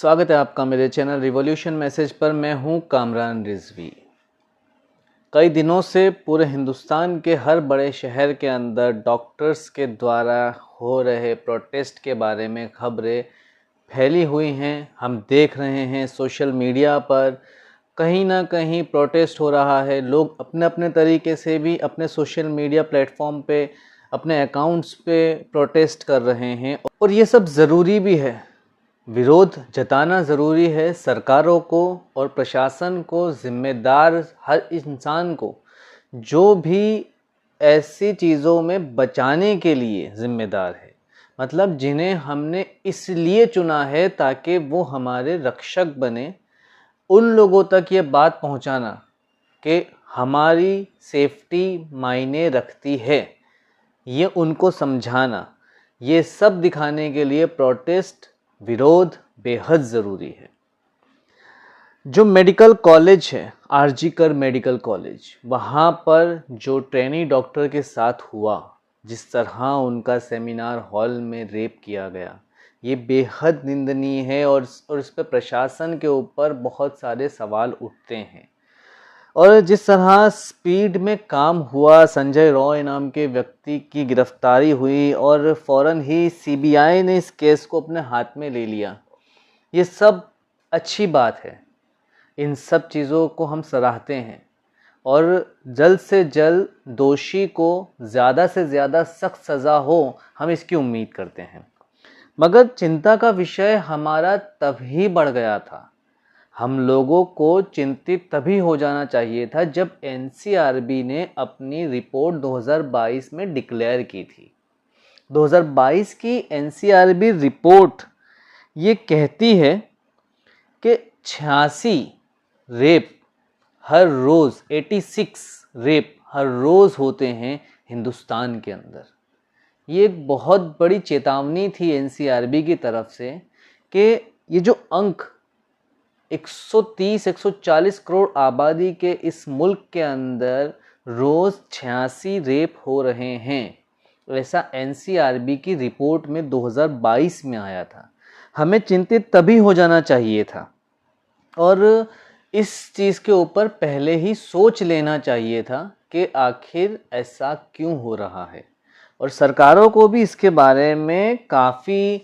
स्वागत है आपका मेरे चैनल रिवॉल्यूशन मैसेज पर। मैं हूं कामरान रिजवी। कई दिनों से पूरे हिंदुस्तान के हर बड़े शहर के अंदर डॉक्टर्स के द्वारा हो रहे प्रोटेस्ट के बारे में खबरें फैली हुई हैं। हम देख रहे हैं सोशल मीडिया पर कहीं ना कहीं प्रोटेस्ट हो रहा है। लोग अपने अपने तरीके से भी अपने सोशल मीडिया प्लेटफॉर्म पे अपने अकाउंट्स पे प्रोटेस्ट कर रहे हैं और ये सब ज़रूरी भी है। विरोध जताना ज़रूरी है। सरकारों को और प्रशासन को, जिम्मेदार हर इंसान को जो भी ऐसी चीज़ों में बचाने के लिए जिम्मेदार है, मतलब जिन्हें हमने इसलिए चुना है ताकि वो हमारे रक्षक बने, उन लोगों तक ये बात पहुंचाना कि हमारी सेफ्टी मायने रखती है, ये उनको समझाना, ये सब दिखाने के लिए प्रोटेस्ट, विरोध बेहद ज़रूरी है। जो मेडिकल कॉलेज है, आरजीकर मेडिकल कॉलेज, वहाँ पर जो ट्रेनी डॉक्टर के साथ हुआ, जिस तरह उनका सेमिनार हॉल में रेप किया गया, ये बेहद निंदनीय है और इस पर प्रशासन के ऊपर बहुत सारे सवाल उठते हैं। और जिस तरह स्पीड में काम हुआ, संजय रॉय नाम के व्यक्ति की गिरफ्तारी हुई और फ़ौरन ही सीबीआई ने इस केस को अपने हाथ में ले लिया, ये सब अच्छी बात है। इन सब चीज़ों को हम सराहते हैं और जल्द से जल्द दोषी को ज़्यादा से ज़्यादा सख्त सज़ा हो, हम इसकी उम्मीद करते हैं। मगर चिंता का विषय हमारा तभी बढ़ गया था, हम लोगों को चिंतित तभी हो जाना चाहिए था जब एनसीआरबी ने अपनी रिपोर्ट 2022 में डिक्लेयर की थी। 2022 की एनसीआरबी रिपोर्ट ये कहती है कि 86 रेप हर रोज़, 86 रेप हर रोज़ होते हैं हिंदुस्तान के अंदर। ये एक बहुत बड़ी चेतावनी थी एनसीआरबी की तरफ से कि ये जो अंक 130-140 करोड़ आबादी के इस मुल्क के अंदर रोज़ 86 रेप हो रहे हैं, ऐसा एनसीआरबी की रिपोर्ट में 2022 में आया था। हमें चिंतित तभी हो जाना चाहिए था और इस चीज़ के ऊपर पहले ही सोच लेना चाहिए था कि आखिर ऐसा क्यों हो रहा है, और सरकारों को भी इसके बारे में काफ़ी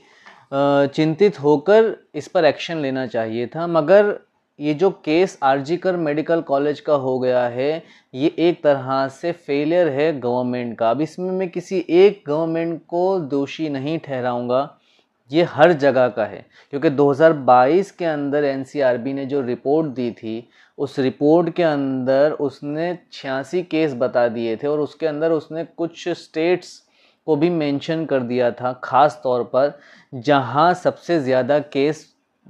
चिंतित होकर इस पर एक्शन लेना चाहिए था। मगर ये जो केस आरजीकर मेडिकल कॉलेज का हो गया है, ये एक तरह से फेलियर है गवर्नमेंट का। अब इसमें मैं किसी एक गवर्नमेंट को दोषी नहीं ठहराऊंगा, ये हर जगह का है, क्योंकि 2022 के अंदर एनसीआरबी ने जो रिपोर्ट दी थी, उस रिपोर्ट के अंदर उसने 86 केस बता दिए थे और उसके अंदर उसने कुछ स्टेट्स को भी मेंशन कर दिया था, ख़ास तौर पर जहां सबसे ज़्यादा केस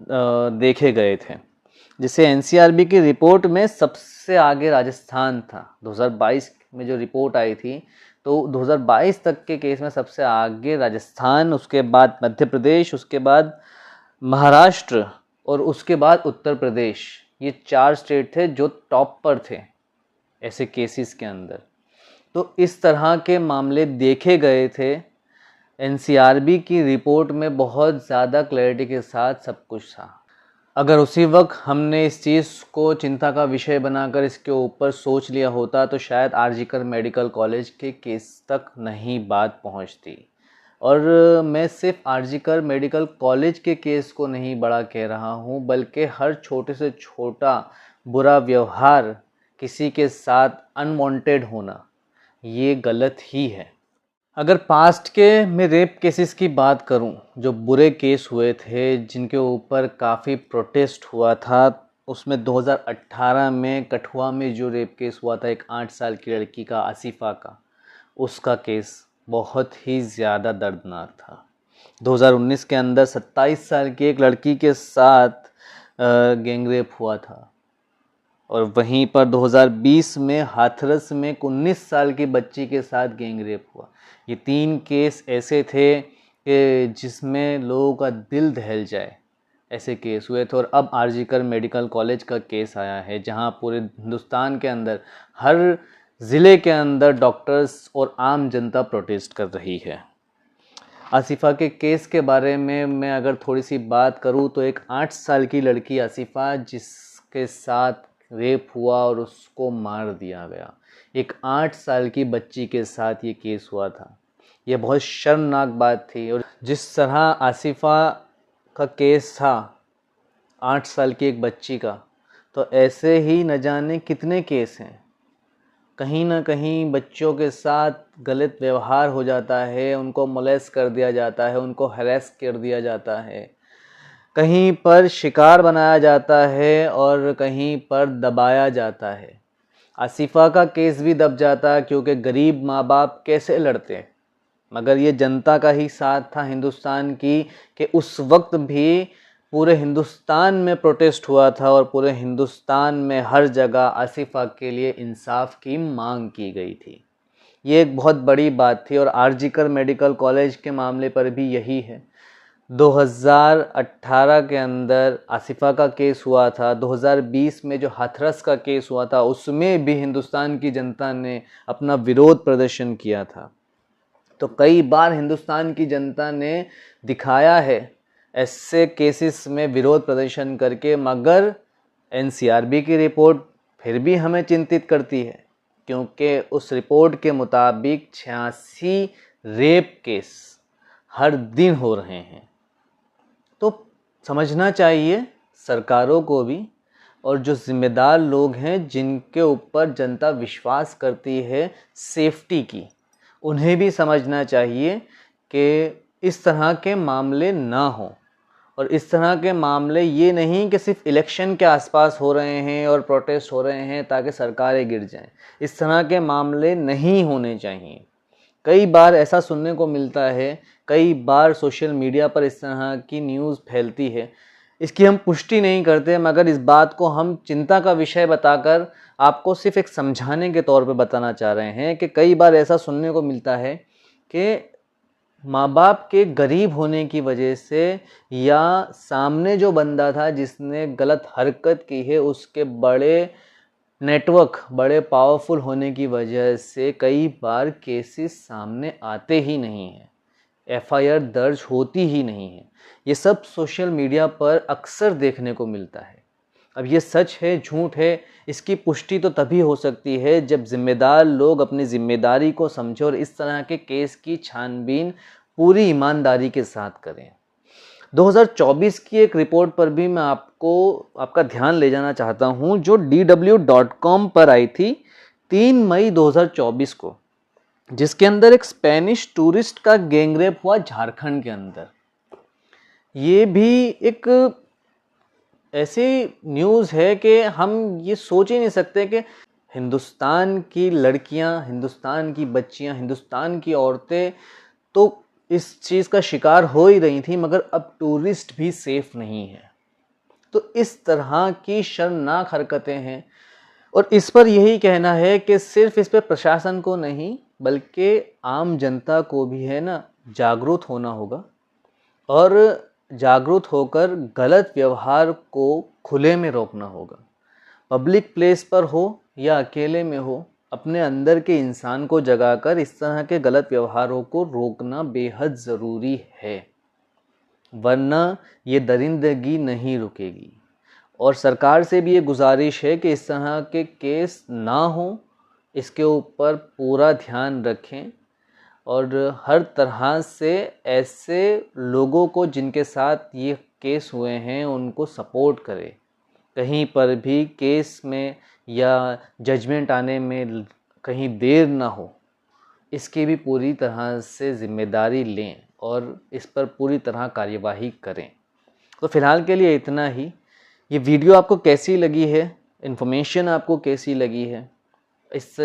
देखे गए थे। जैसे एनसीआरबी की रिपोर्ट में सबसे आगे राजस्थान था। 2022 में जो रिपोर्ट आई थी, तो 2022 तक के केस में सबसे आगे राजस्थान, उसके बाद मध्य प्रदेश, उसके बाद महाराष्ट्र और उसके बाद उत्तर प्रदेश। ये 4 स्टेट थे जो टॉप पर थे ऐसे केसेस के अंदर। तो इस तरह के मामले देखे गए थे। एनसीआरबी की रिपोर्ट में बहुत ज़्यादा क्लैरिटी के साथ सब कुछ था। अगर उसी वक्त हमने इस चीज़ को चिंता का विषय बनाकर इसके ऊपर सोच लिया होता तो शायद आरजीकर मेडिकल कॉलेज के केस तक नहीं बात पहुंचती। और मैं सिर्फ आरजीकर मेडिकल कॉलेज के केस को नहीं बड़ा कह रहा हूं, बल्कि हर छोटे से छोटा बुरा व्यवहार, किसी के साथ अनवांटेड होना, ये गलत ही है। अगर पास्ट के मैं रेप केसेस की बात करूं, जो बुरे केस हुए थे, जिनके ऊपर काफ़ी प्रोटेस्ट हुआ था, उसमें 2018 में कठुआ में जो रेप केस हुआ था एक 8 साल की लड़की का, आसिफा का, उसका केस बहुत ही ज़्यादा दर्दनाक था। 2019 के अंदर 27 साल की एक लड़की के साथ गैंगरेप हुआ था और वहीं पर 2020 में हाथरस में 19 साल की बच्ची के साथ गैंगरेप हुआ। ये 3 केस ऐसे थे कि जिसमें लोगों का दिल दहल जाए, ऐसे केस हुए थे। और अब आरजीकर मेडिकल कॉलेज का केस आया है, जहां पूरे हिंदुस्तान के अंदर हर ज़िले के अंदर डॉक्टर्स और आम जनता प्रोटेस्ट कर रही है। आसिफा के केस के बारे में मैं अगर थोड़ी सी बात करूं तो एक 8 साल की लड़की आसिफा जिसके साथ रेप हुआ और उसको मार दिया गया, एक 8 साल की बच्ची के साथ ये केस हुआ था। ये बहुत शर्मनाक बात थी। और जिस तरह आसिफा का केस था 8 साल की एक बच्ची का, तो ऐसे ही न जाने कितने केस हैं। कहीं ना कहीं बच्चों के साथ गलत व्यवहार हो जाता है, उनको मोलेस्ट कर दिया जाता है, उनको हैरेस कर दिया जाता है, कहीं पर शिकार बनाया जाता है और कहीं पर दबाया जाता है। आसिफा का केस भी दब जाता क्योंकि गरीब माँ बाप कैसे लड़ते हैं, मगर ये जनता का ही साथ था हिंदुस्तान की कि उस वक्त भी पूरे हिंदुस्तान में प्रोटेस्ट हुआ था और पूरे हिंदुस्तान में हर जगह आसिफा के लिए इंसाफ की मांग की गई थी। ये एक बहुत बड़ी बात थी। और आरजीकर मेडिकल कॉलेज के मामले पर भी यही है। 2018 के अंदर आसिफा का केस हुआ था, 2020 में जो हाथरस का केस हुआ था उसमें भी हिंदुस्तान की जनता ने अपना विरोध प्रदर्शन किया था। तो कई बार हिंदुस्तान की जनता ने दिखाया है ऐसे केसेस में विरोध प्रदर्शन करके, मगर एनसीआरबी की रिपोर्ट फिर भी हमें चिंतित करती है क्योंकि उस रिपोर्ट के मुताबिक 86 रेप केस हर दिन हो रहे हैं। तो समझना चाहिए सरकारों को भी, और जो जिम्मेदार लोग हैं जिनके ऊपर जनता विश्वास करती है सेफ्टी की, उन्हें भी समझना चाहिए कि इस तरह के मामले ना हों। और इस तरह के मामले ये नहीं कि सिर्फ इलेक्शन के आसपास हो रहे हैं और प्रोटेस्ट हो रहे हैं ताकि सरकारें गिर जाएं। इस तरह के मामले नहीं होने चाहिए। कई बार ऐसा सुनने को मिलता है, कई बार सोशल मीडिया पर इस तरह की न्यूज़ फैलती है। इसकी हम पुष्टि नहीं करते, मगर इस बात को हम चिंता का विषय बताकर आपको सिर्फ एक समझाने के तौर पे बताना चाह रहे हैं कि कई बार ऐसा सुनने को मिलता है कि माँ बाप के गरीब होने की वजह से या सामने जो बंदा था जिसने गलत हरकत की है उसके बड़े नेटवर्क, बड़े पावरफुल होने की वजह से कई बार केसेस सामने आते ही नहीं हैं, एफआईआर दर्ज होती ही नहीं है। ये सब सोशल मीडिया पर अक्सर देखने को मिलता है। अब ये सच है झूठ है, इसकी पुष्टि तो तभी हो सकती है जब जिम्मेदार लोग अपनी जिम्मेदारी को समझें और इस तरह के केस की छानबीन पूरी ईमानदारी के साथ करें। 2024 की एक रिपोर्ट पर भी मैं आपका ध्यान ले जाना चाहता हूं, जो DW.com पर आई थी 3 मई 2024 को, जिसके अंदर एक स्पेनिश टूरिस्ट का गैंगरेप हुआ झारखंड के अंदर। ये भी एक ऐसी न्यूज़ है कि हम ये सोच ही नहीं सकते कि हिंदुस्तान की लड़कियां, हिंदुस्तान की बच्चियां, हिंदुस्तान की औरतें तो इस चीज़ का शिकार हो ही रही थी, मगर अब टूरिस्ट भी सेफ नहीं है। तो इस तरह की शर्मनाक हरकतें हैं और इस पर यही कहना है कि सिर्फ इस पर प्रशासन को नहीं बल्कि आम जनता को भी है ना जागरूक होना होगा और जागरूक होकर गलत व्यवहार को खुले में रोकना होगा। पब्लिक प्लेस पर हो या अकेले में हो, अपने अंदर के इंसान को जगाकर इस तरह के गलत व्यवहारों को रोकना बेहद ज़रूरी है, वरना ये दरिंदगी नहीं रुकेगी। और सरकार से भी ये गुजारिश है कि इस तरह के केस ना हो, इसके ऊपर पूरा ध्यान रखें और हर तरह से ऐसे लोगों को जिनके साथ ये केस हुए हैं उनको सपोर्ट करें। कहीं पर भी केस में या जजमेंट आने में कहीं देर ना हो, इसकी भी पूरी तरह से जिम्मेदारी लें और इस पर पूरी तरह कार्यवाही करें। तो फ़िलहाल के लिए इतना ही। ये वीडियो आपको कैसी लगी है, इन्फॉर्मेशन आपको कैसी लगी है, इस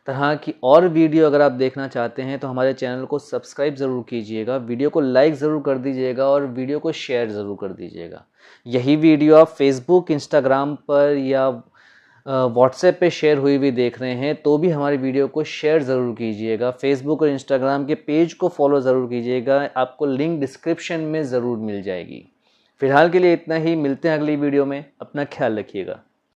तरह की और वीडियो अगर आप देखना चाहते हैं तो हमारे चैनल को सब्सक्राइब ज़रूर कीजिएगा, वीडियो को लाइक ज़रूर कर दीजिएगा और वीडियो को शेयर ज़रूर कर दीजिएगा। यही वीडियो आप फेसबुक, इंस्टाग्राम पर या व्हाट्सएप पे शेयर हुई भी देख रहे हैं तो भी हमारी वीडियो को शेयर ज़रूर कीजिएगा। फेसबुक और इंस्टाग्राम के पेज को फॉलो ज़रूर कीजिएगा, आपको लिंक डिस्क्रिप्शन में ज़रूर मिल जाएगी। फ़िलहाल के लिए इतना ही, मिलते हैं अगली वीडियो में। अपना ख्याल रखिएगा।